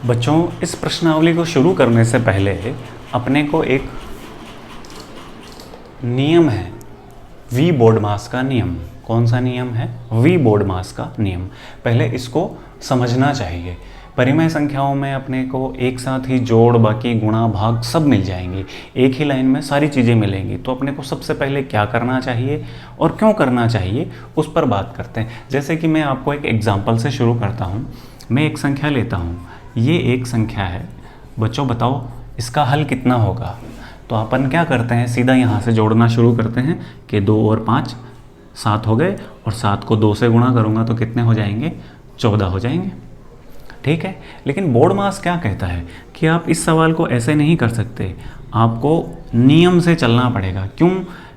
बच्चों, इस प्रश्नावली को शुरू करने से पहले अपने को एक नियम है, वी बोर्डमास का नियम। कौन सा नियम है? वी बोर्डमास का नियम। पहले इसको समझना चाहिए। परिमेय संख्याओं में अपने को एक साथ ही जोड़, बाकी गुणा, भाग सब मिल जाएंगे, एक ही लाइन में सारी चीज़ें मिलेंगी। तो अपने को सबसे पहले क्या करना चाहिए और क्यों करना चाहिए उस पर बात करते हैं। जैसे कि मैं आपको एक एग्जाम्पल से शुरू करता हूँ। मैं एक संख्या लेता हूँ, ये एक संख्या है। बच्चों बताओ इसका हल कितना होगा? तो अपन क्या करते हैं, सीधा यहाँ से जोड़ना शुरू करते हैं कि 2 और 5 7 हो गए, और 7 को 2 से गुणा करूँगा तो कितने हो जाएंगे? 14 हो जाएंगे। ठीक है। लेकिन बोर्डमास क्या कहता है कि आप इस सवाल को ऐसे नहीं कर सकते, आपको नियम से चलना पड़ेगा। क्यों?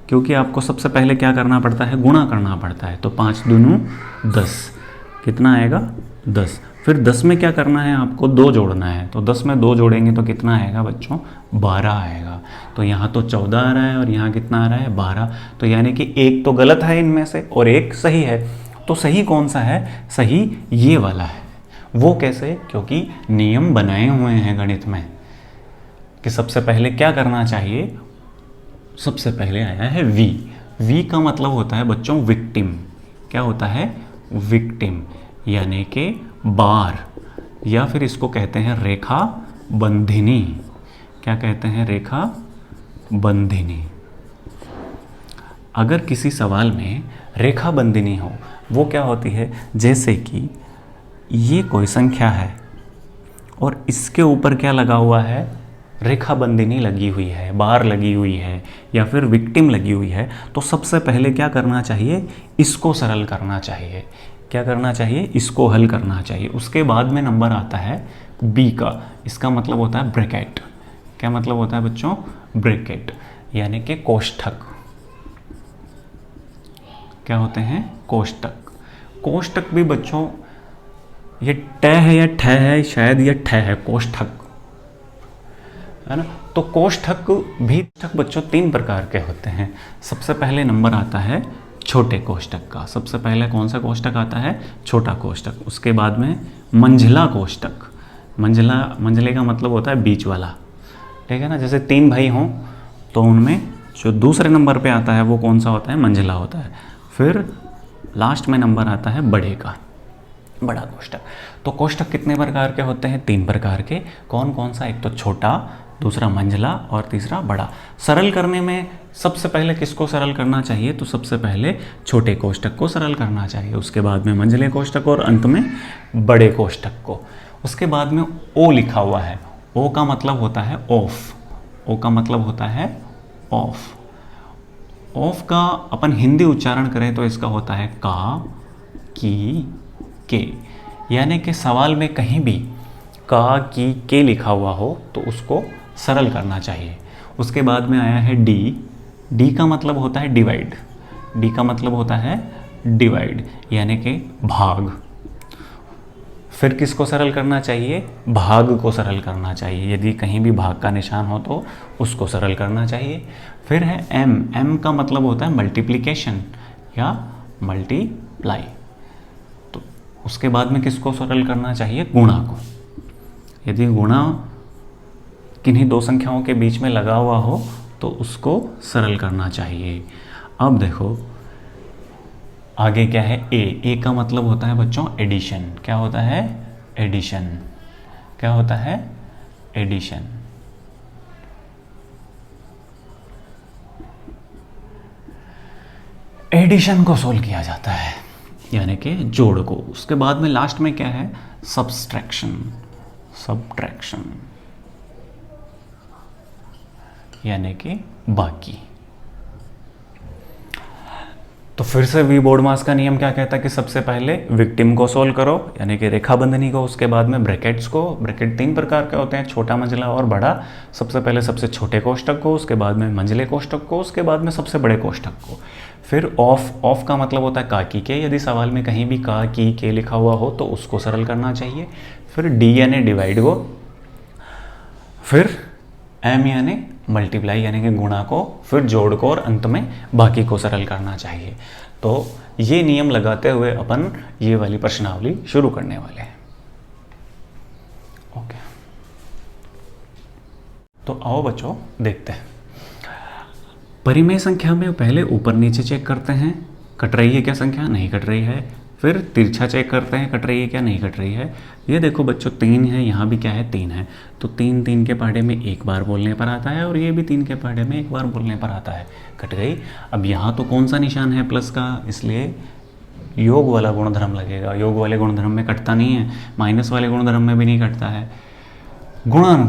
क्योंकि आपको सबसे पहले क्या करना पड़ता है? गुणा करना पड़ता है। तो 5 दूनी 10, कितना आएगा? 10। फिर 10 में क्या करना है? आपको 2 जोड़ना है। तो 10 में 2 जोड़ेंगे तो कितना आएगा बच्चों? 12 आएगा। तो यहाँ तो 14 आ रहा है और यहाँ कितना आ रहा है? 12। तो यानी कि एक तो गलत है इनमें से और एक सही है। तो सही कौन सा है? सही ये वाला है। वो कैसे? क्योंकि नियम बनाए हुए हैं गणित में कि सबसे पहले क्या करना चाहिए। सबसे पहले आया है वी। वी का मतलब होता है बच्चों विक्टिम। क्या होता है? विक्टिम, यानी कि बार, या फिर इसको कहते हैं रेखा बंधिनी। क्या कहते हैं? रेखा बंधिनी। अगर किसी सवाल में रेखा बंधिनी हो, वो क्या होती है? जैसे कि ये कोई संख्या है और इसके ऊपर क्या लगा हुआ है? रेखा बंधिनी लगी हुई है, बार लगी हुई है, या फिर विक्टिम लगी हुई है। तो सबसे पहले क्या करना चाहिए? इसको सरल करना चाहिए। क्या करना चाहिए? इसको हल करना चाहिए। उसके बाद में नंबर आता है बी का। इसका मतलब होता है ब्रैकेट। क्या मतलब होता है बच्चों? ब्रैकेट, यानी कि कोष्ठक। क्या होते हैं? कोष्ठक। कोष्ठक भी बच्चों ये ट है या ठ है? शायद ये ठ है, कोष्ठक है ना। तो कोष्ठक भी बच्चों 3 प्रकार के होते हैं। सबसे पहले नंबर आता है छोटे कोष्ठक का। सबसे पहले कौन सा कोष्ठक आता है? छोटा कोष्ठक। उसके बाद में मंझला कोष्ठक। मंझले का मतलब होता है बीच वाला, ठीक है ना। जैसे 3 भाई हों तो उनमें जो दूसरे नंबर पे आता है वो कौन सा होता है? मंझला होता है। फिर लास्ट में नंबर आता है बड़े का, बड़ा कोष्ठक। तो कोष्ठक कितने प्रकार के होते हैं? 3 प्रकार के। कौन कौन सा? एक तो छोटा, दूसरा मंझला और तीसरा बड़ा। सरल करने में सबसे पहले किसको सरल करना चाहिए? तो सबसे पहले छोटे कोष्ठक को सरल करना चाहिए, उसके बाद में मंझले कोष्ठक और अंत में बड़े कोष्ठक को। उसके बाद में ओ लिखा हुआ है। ओ का मतलब होता है ऑफ। ओ का मतलब होता है ऑफ। ऑफ का अपन हिंदी उच्चारण करें तो इसका होता है का, की, के। यानी कि सवाल में कहीं भी का, की, के लिखा हुआ हो तो उसको सरल करना चाहिए। उसके बाद में आया है डी। डी का मतलब होता है डिवाइड। डी का मतलब होता है डिवाइड, यानी कि भाग। फिर किसको सरल करना चाहिए? भाग को सरल करना चाहिए। यदि कहीं भी भाग का निशान हो तो उसको सरल करना चाहिए। फिर है एम। एम का मतलब होता है मल्टीप्लिकेशन या मल्टीप्लाई। तो उसके बाद में किसको सरल करना चाहिए? गुणा को। यदि गुणा किन्हीं 2 संख्याओं के बीच में लगा हुआ हो तो उसको सरल करना चाहिए। अब देखो आगे क्या है? ए। ए का मतलब होता है बच्चों एडिशन। क्या होता है? एडिशन। क्या होता है? एडिशन। एडिशन को सोल्व किया जाता है, यानी कि जोड़ को। उसके बाद में लास्ट में क्या है? सब्सट्रैक्शन। सब्ट्रैक्शन यानी कि बाकी। तो फिर से वी बोर्डमास का नियम क्या कहता है कि सबसे पहले विक्टिम को सोल्व करो, यानी कि रेखा बंधनी को। उसके बाद में ब्रैकेट्स को। ब्रैकेट 3 प्रकार के होते हैं, छोटा, मंझला और बड़ा। सबसे पहले सबसे छोटे कोष्ठक को, उसके बाद में मंझले कोष्ठक को, उसके बाद में सबसे बड़े कोष्ठक को। फिर ऑफ। ऑफ का मतलब होता है का, की, के। यदि सवाल में कहीं भी का, की, के लिखा हुआ हो तो उसको सरल करना चाहिए। फिर डी यानी डिवाइड को। फिर एम यानी मल्टीप्लाई यानी कि गुणा को। फिर जोड़ को और अंत में बाकी को सरल करना चाहिए। तो ये नियम लगाते हुए अपन ये वाली प्रश्नावली शुरू करने वाले हैं। ओके। तो आओ बच्चों देखते हैं। परिमेय संख्या में पहले ऊपर नीचे चेक करते हैं, कट रही है क्या संख्या, नहीं कट रही है। फिर तिरछा चेक करते हैं, कट रही है क्या, नहीं कट रही है। ये देखो बच्चों 3 है, यहाँ भी क्या है 3 है, तो 3 3 के पहाड़े में एक बार बोलने पर आता है और ये भी 3 के पहाड़े में एक बार बोलने पर आता है, कट गई। अब यहाँ तो कौन सा निशान है, प्लस का, इसलिए योग वाला गुणधर्म लगेगा। योग वाले गुणधर्म में कटता नहीं है, माइनस वाले गुणधर्म में भी नहीं कटता है। गुणन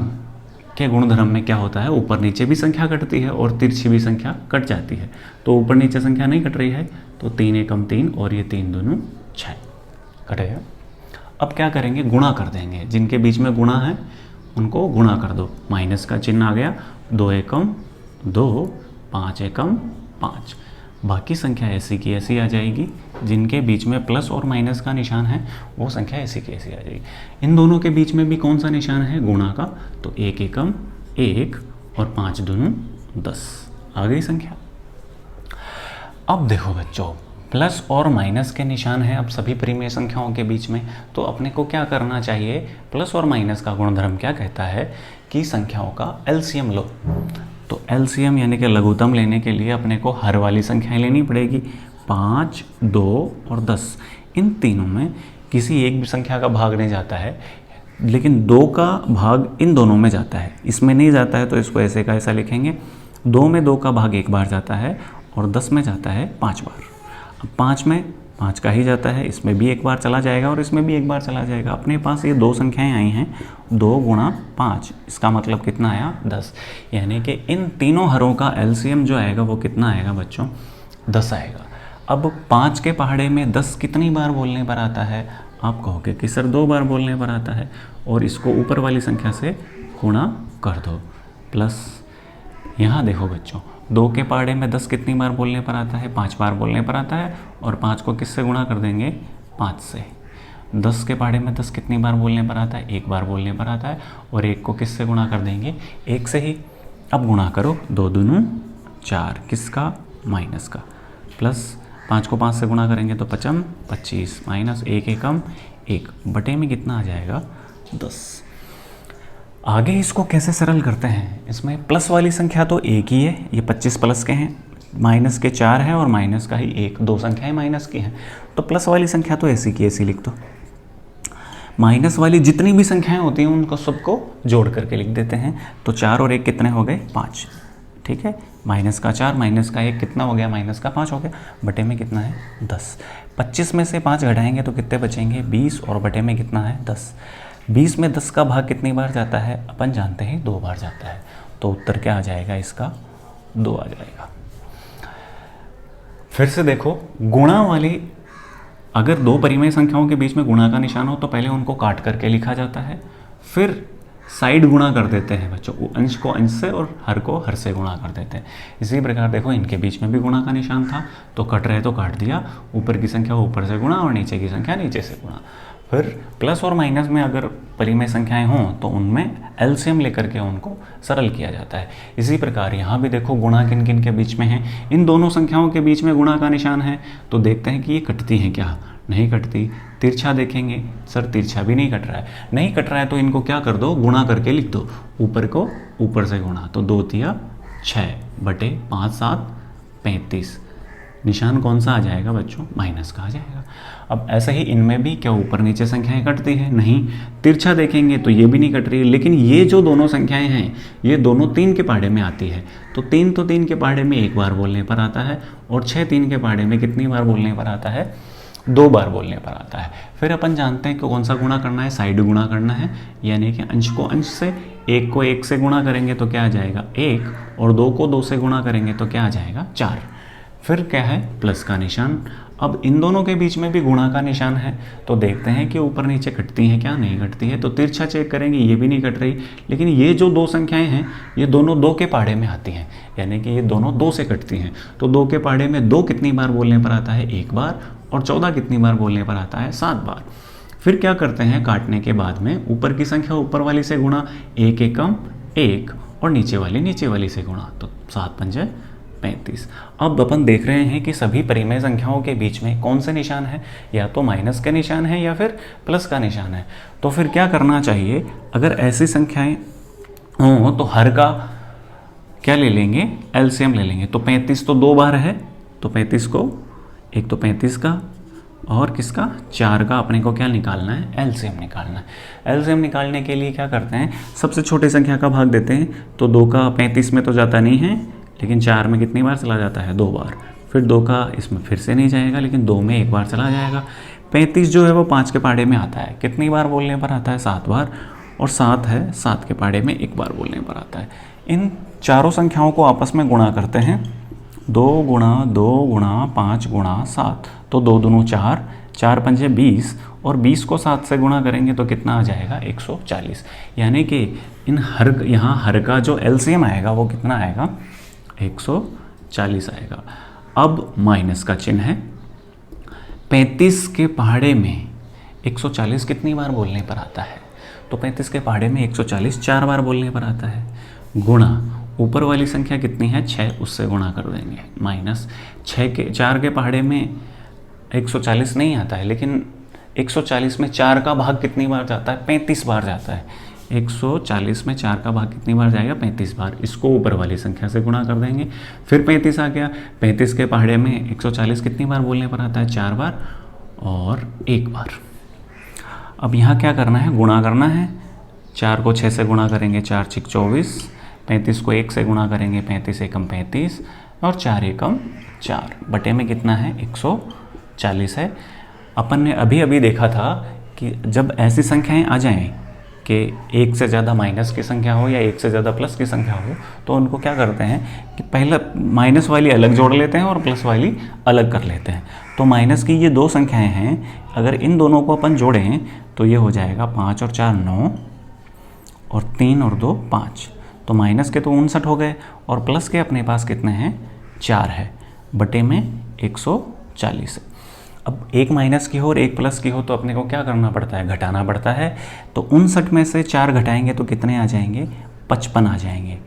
के गुणधर्म में क्या होता है, ऊपर नीचे भी संख्या कटती है और तिरछी भी संख्या कट जाती है। तो ऊपर नीचे संख्या नहीं कट रही है, तो 3 एकम 3 और ये 3 दूनी 6 कटेगा। अब क्या करेंगे, गुणा कर देंगे, जिनके बीच में गुणा है उनको गुणा कर दो। माइनस का चिन्ह आ गया, 2 एकम 2, 5 एकम 5। बाकी संख्या ऐसी की ऐसी आ जाएगी, जिनके बीच में प्लस और माइनस का निशान है वो संख्या ऐसी की ऐसी आ जाएगी। इन दोनों के बीच में भी कौन सा निशान है, गुणा का, तो 1 एकम 1 और 5 दूनी 10 आ गई संख्या। अब देखो बच्चों, प्लस और माइनस के निशान है अब सभी परिमेय संख्याओं के बीच में, तो अपने को क्या करना चाहिए, प्लस और माइनस का गुणधर्म क्या कहता है कि संख्याओं का एलसीएम लो। तो एलसीएम यानी कि लघुत्तम लेने के लिए अपने को हर वाली संख्याएं लेनी पड़ेगी। 5, 2 और 10, इन तीनों में किसी एक भी संख्या का भाग नहीं जाता है, लेकिन 2 का भाग इन दोनों में जाता है। इसमें नहीं जाता है तो इसको ऐसे का ऐसा लिखेंगे। 2 में 2 का भाग एक बार जाता है और 10 में जाता है 5 बार। अब 5 में 5 का ही जाता है, इसमें भी एक बार चला जाएगा और इसमें भी एक बार चला जाएगा। अपने पास ये 2 संख्याएं आई हैं, 2 गुणा 5, इसका मतलब कितना आया, 10। यानी कि इन तीनों हरों का एलसीएम जो आएगा वो कितना आएगा बच्चों, 10 आएगा। अब 5 के पहाड़े में 10 कितनी बार बोलने पर आता है, आप कहोगे कि सर 2 बार बोलने पर आता है, और इसको ऊपर वाली संख्या से गुणा कर दो। प्लस यहाँ देखो बच्चों, 2 के पहाड़े में 10 कितनी बार बोलने पर आता है, 5 बार बोलने पर आता है, और 5 को किससे गुणा कर देंगे, 5 से। 10 के पहाड़े में 10 कितनी बार बोलने पर आता है, एक बार बोलने पर आता है, और 1 को किससे गुणा कर देंगे, 1 से ही। अब गुणा करो, 2 दूनी 4, किसका, माइनस का। प्लस 5 को 5 से गुणा करेंगे तो 5 25, माइनस 1 एकम 1, बटे में कितना आ जाएगा, 10। आगे इसको कैसे सरल करते हैं, इसमें प्लस वाली संख्या तो एक ही है, ये 25 प्लस के हैं, माइनस के 4 हैं और माइनस का ही 1, 2 संख्याएं माइनस की हैं। तो प्लस वाली संख्या तो ऐसी की ऐसी लिख दो। माइनस वाली जितनी भी संख्याएं होती हैं उनको सबको जोड़ करके लिख देते हैं। तो 4 और 1 कितने हो गए, 5, ठीक है। माइनस का 4 माइनस का 1 कितना हो गया, माइनस का 5 हो गया, बटे में कितना है, 10। 25 में से 5 घटाएंगे तो कितने बचेंगे, 20, और बटे में कितना है, 10। 20 में 10 का भाग कितनी बार जाता है, अपन जानते हैं 2 बार जाता है। तो उत्तर क्या आ जाएगा इसका, 2 आ जाएगा। फिर से देखो, गुणा वाली, अगर 2 परिमेय संख्याओं के बीच में गुणा का निशान हो तो पहले उनको काट करके लिखा जाता है, फिर साइड गुणा कर देते हैं बच्चों, अंश को अंश से और हर को हर से गुणा कर देते हैं। इसी प्रकार देखो, इनके बीच में भी गुणा का निशान था तो कट रहे तो काट दिया, ऊपर की संख्या ऊपर से गुणा और नीचे की संख्या नीचे से गुणा। फिर प्लस और माइनस में अगर परिमेय संख्याएं हों तो उनमें एलसीएम लेकर के उनको सरल किया जाता है। इसी प्रकार यहाँ भी देखो, गुणा किन किन के बीच में है, इन दोनों संख्याओं के बीच में गुणा का निशान है, तो देखते हैं कि ये कटती हैं क्या, नहीं कटती। तिरछा देखेंगे, सर तिरछा भी नहीं कट रहा है, नहीं कट रहा है तो इनको क्या कर दो, गुणा करके लिख दो, ऊपर को ऊपर से गुणा, तो 2 तिया 6 बटे 5 7 35। निशान कौन सा आ जाएगा बच्चों, माइनस का आ जाएगा। अब ऐसा ही इनमें भी क्या ऊपर नीचे संख्याएं कटती है, नहीं। तिरछा देखेंगे तो ये भी नहीं कट रही है, लेकिन ये जो दोनों संख्याएं हैं ये दोनों 3 के पहाड़े में आती है। तो 3 के पहाड़े में एक बार बोलने पर आता है, और 6 3 के पहाड़े में कितनी बार बोलने पर आता है, 2 बार बोलने पर आता है। फिर अपन जानते हैं कि कौन सा गुणा करना है, साइड गुणा करना है, यानी कि अंश को अंश से, 1 को 1 से गुणा करेंगे तो क्या आ जाएगा 1, और 2 को 2 से गुणा करेंगे तो क्या आ जाएगा 4। फिर क्या है, प्लस का निशान। अब इन दोनों के बीच में भी गुणा का निशान है, तो देखते हैं कि ऊपर नीचे कटती हैं क्या, नहीं कटती है। तो तिरछा चेक करेंगे, ये भी नहीं कट रही, लेकिन ये जो 2 संख्याएं हैं ये दोनों 2 के पहाड़े में आती हैं, यानी कि ये दोनों 2 से कटती हैं। तो 2 के पहाड़े में 2 कितनी बार बोलने पर आता है, 1 बार, और 14 कितनी बार बोलने पर आता है, 7 बार। फिर क्या करते हैं, काटने के बाद में ऊपर की संख्या ऊपर वाली से गुणा, 1 एकम 1, और नीचे वाली से गुणा, तो 7 पंजे 35। अब अपन देख रहे हैं कि सभी परिमेय संख्याओं के बीच में कौन से निशान है, या तो माइनस का निशान है या फिर प्लस का निशान है। तो फिर क्या करना चाहिए, अगर ऐसी संख्याएं हो तो हर का क्या ले लेंगे, एलसीएम ले लेंगे। तो 35 तो 2 बार है, तो 35 को, एक तो 35 का और किसका, 4 का अपने को क्या निकालना है, एलसीएम निकालना है। एलसीएम निकालने के लिए क्या करते हैं, सबसे छोटी संख्या का भाग देते हैं। तो 2 का 35 में तो जाता नहीं है, लेकिन 4 में कितनी बार चला जाता है, 2 बार। फिर 2 का इसमें फिर से नहीं जाएगा, लेकिन 2 में एक बार चला जाएगा। 35 जो है वो 5 के पहाड़े में आता है, कितनी बार बोलने पर आता है, 7 बार। और 7 है, 7 के पहाड़े में एक बार बोलने पर आता है। इन चारों संख्याओं को आपस में गुणा करते हैं, 2 गुणा 2 गुणा 5 गुणा 7, तो 2 दूनी 4, 4 पंजे 20, और 20 को 7 से गुणा करेंगे तो कितना आ जाएगा, 140। यानी कि इन हर, यहाँ हर का जो एलसीएम आएगा वो कितना आएगा, 140 आएगा। अब माइनस का चिन्ह है, 35 के पहाड़े में 140 कितनी बार बोलने पर आता है, तो 35 के पहाड़े में 140 4 बार बोलने पर आता है, गुणा ऊपर वाली संख्या कितनी है, 6, उससे गुणा कर देंगे, माइनस 4 के पहाड़े में 140 नहीं आता है, लेकिन 140 में 4 का भाग कितनी बार जाता है, 35 बार जाता है। 140 में 4 का भाग कितनी बार जाएगा, 35 बार। इसको ऊपर वाली संख्या से गुणा कर देंगे, फिर 35 आ गया। 35 के पहाड़े में 140 कितनी बार बोलने पर आता है, 4 बार और 1 बार। अब यहाँ क्या करना है, गुणा करना है। 4 को 6 से गुणा करेंगे, 4 6 24, 35 को 1 से गुणा करेंगे, 35 एकम 35, और 4 एकम 4, बटे में कितना है, 140 है। अपन ने अभी अभी देखा था कि जब ऐसी संख्याएं आ जाएं कि 1 से ज़्यादा माइनस की संख्या हो या 1 से ज़्यादा प्लस की संख्या हो, तो उनको क्या करते हैं कि पहले माइनस वाली अलग जोड़ लेते हैं और प्लस वाली अलग कर लेते हैं। तो माइनस की ये 2 संख्याएं हैं, अगर इन दोनों को अपन जोड़ें तो ये हो जाएगा 5 और 4 9, और 3 और 2 5। तो माइनस के तो 59 हो गए, और प्लस के अपने पास कितने हैं, 4 है, बटे में 140। अब एक माइनस की हो और एक प्लस की हो तो अपने को क्या करना पड़ता है, घटाना पड़ता है। तो 59 में से 4 घटाएंगे तो कितने आ जाएंगे, 55 आ जाएंगे,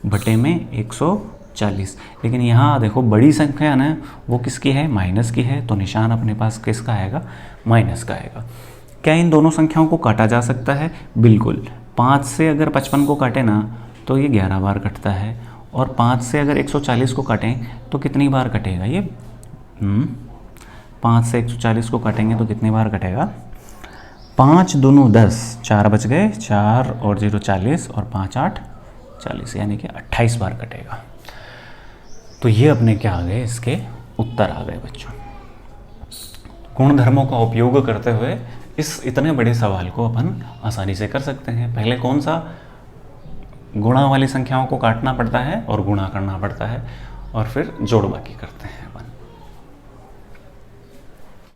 बटे में 140। लेकिन यहाँ देखो बड़ी संख्या ना वो किसकी है, माइनस की है, तो निशान अपने पास किसका आएगा, माइनस का आएगा। क्या इन दोनों संख्याओं को काटा जा सकता है, बिल्कुल। 5 से अगर 55 को काटे ना तो ये 11 बार कटता है, और 5 से अगर 140 को काटें तो कितनी बार कटेगा ये, 5 से 140 को काटेंगे तो कितनी बार कटेगा, 5 दूनी 10, 4 बच गए, 4 और 0 40, और 5 8 40, यानी कि 28 बार कटेगा। तो ये अपने क्या आ गए, इसके उत्तर आ गए बच्चों। गुणधर्मों का उपयोग करते हुए इस इतने बड़े सवाल को अपन आसानी से कर सकते हैं। पहले कौन सा, गुणा वाली संख्याओं को काटना पड़ता है और गुणा करना पड़ता है, और फिर जोड़ बाकी करते हैं।